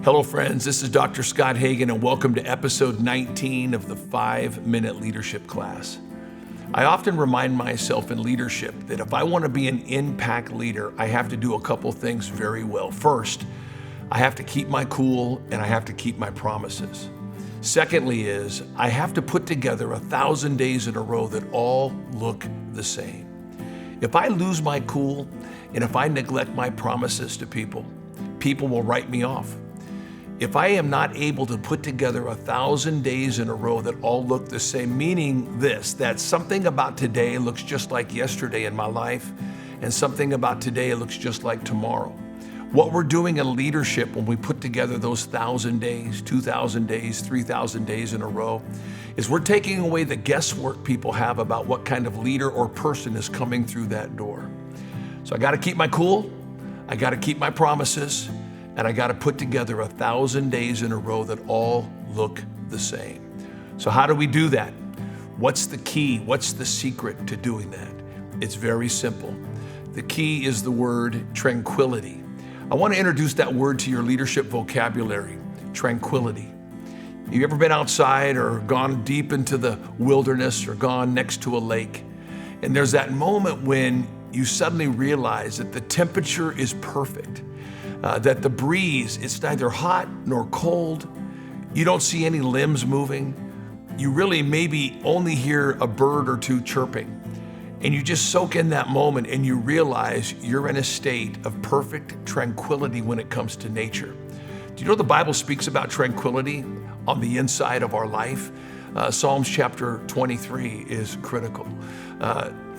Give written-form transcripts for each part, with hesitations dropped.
Hello, friends. This is Dr. Scott Hagan, and welcome to episode 19 of the 5-Minute Leadership Class. I often remind myself in leadership that if I want to be an impact leader, I have to do a couple things very well. First, I have to keep my cool and I have to keep my promises. Secondly is I have to put together 1,000 days in a row that all look the same. If I lose my cool and if I neglect my promises to people, people will write me off. If I am not able to put together 1,000 days in a row that all look the same, meaning this, that something about today looks just like yesterday in my life, and something about today looks just like tomorrow. What we're doing in leadership when we put together those 1,000 days, 2,000 days, 3,000 days in a row, is we're taking away the guesswork people have about what kind of leader or person is coming through that door. So I got to keep my cool, I got to keep my promises, and I got to put together 1,000 days in a row that all look the same. So how do we do that? What's the key? What's the secret to doing that? It's very simple. The key is the word tranquility. I want to introduce that word to your leadership vocabulary, tranquility. Have you ever been outside or gone deep into the wilderness or gone next to a lake? And there's that moment when you suddenly realize that the temperature is perfect. That the breeze, it's neither hot nor cold. You don't see any limbs moving. You really maybe only hear a bird or two chirping. And you just soak in that moment and you realize you're in a state of perfect tranquility when it comes to nature. Do you know the Bible speaks about tranquility on the inside of our life? Psalms chapter 23 is critical.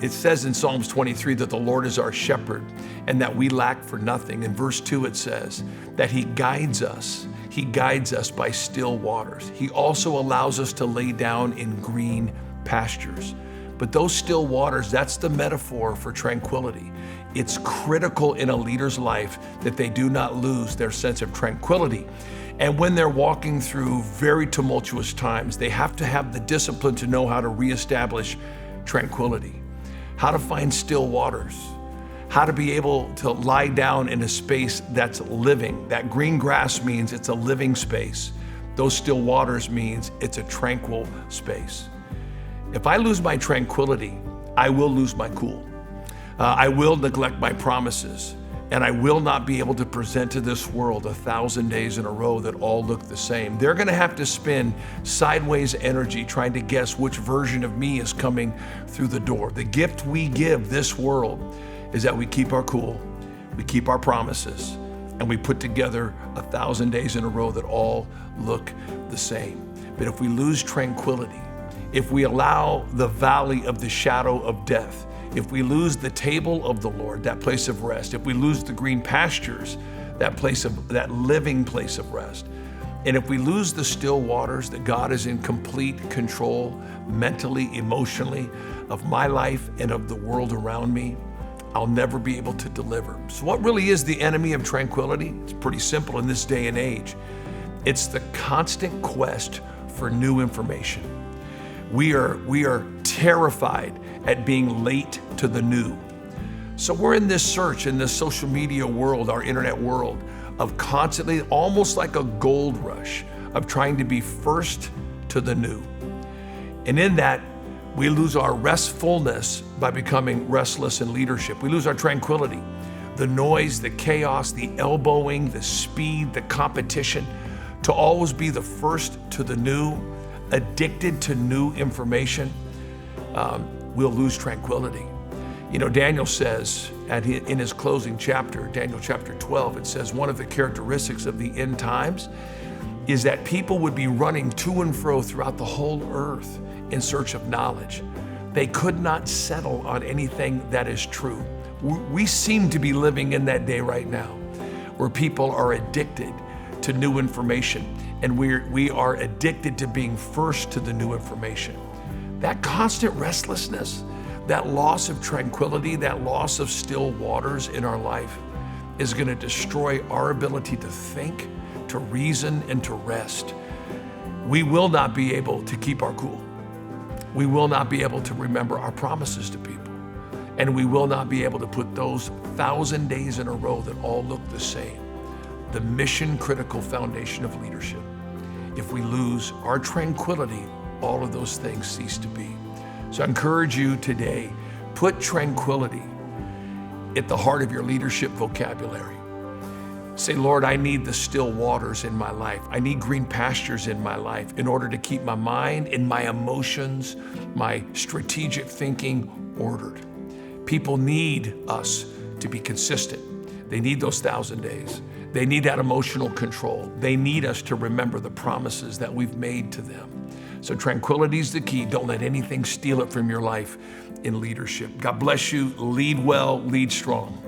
It says in Psalms 23 that the Lord is our shepherd and that we lack for nothing. In verse 2 it says that He guides us. He guides us by still waters. He also allows us to lay down in green pastures. But those still waters, that's the metaphor for tranquility. It's critical in a leader's life that they do not lose their sense of tranquility. And when they're walking through very tumultuous times, they have to have the discipline to know how to reestablish tranquility, how to find still waters, how to be able to lie down in a space that's living. That green grass means it's a living space. Those still waters means it's a tranquil space. If I lose my tranquility, I will lose my cool. I will neglect my promises. And I will not be able to present to this world 1,000 days in a row that all look the same. They're going to have to spend sideways energy trying to guess which version of me is coming through the door. The gift we give this world is that we keep our cool, we keep our promises, and we put together 1,000 days in a row that all look the same. But if we lose tranquility, if we allow the valley of the shadow of death, if we lose the table of the Lord, that place of rest, if we lose the green pastures, that living place of rest, and if we lose the still waters that God is in complete control mentally, emotionally of my life and of the world around me, I'll never be able to deliver. So what really is the enemy of tranquility? It's pretty simple in this day and age. It's the constant quest for new information. We are terrified at being late to the new. So we're in this search in this social media world, our internet world, of constantly, almost like a gold rush, of trying to be first to the new. And in that, we lose our restfulness by becoming restless in leadership. We lose our tranquility. The noise, the chaos, the elbowing, the speed, the competition, to always be the first to the new, addicted to new information, we'll lose tranquility. You know, Daniel says in his closing chapter, Daniel chapter 12, it says one of the characteristics of the end times is that people would be running to and fro throughout the whole earth in search of knowledge. They could not settle on anything that is true. We seem to be living in that day right now where people are addicted to new information, and we are addicted to being first to the new information. That constant restlessness, that loss of tranquility, that loss of still waters in our life is going to destroy our ability to think, to reason, and to rest. We will not be able to keep our cool. We will not be able to remember our promises to people. And we will not be able to put those 1,000 days in a row that all look the same. the mission critical foundation of leadership. If we lose our tranquility, all of those things cease to be. So I encourage you today, put tranquility at the heart of your leadership vocabulary. Say, Lord, I need the still waters in my life. I need green pastures in my life in order to keep my mind and my emotions, my strategic thinking ordered. People need us to be consistent. They need those 1,000 days. They need that emotional control. They need us to remember the promises that we've made to them. So tranquility is the key. Don't let anything steal it from your life in leadership. God bless you. Lead well, lead strong.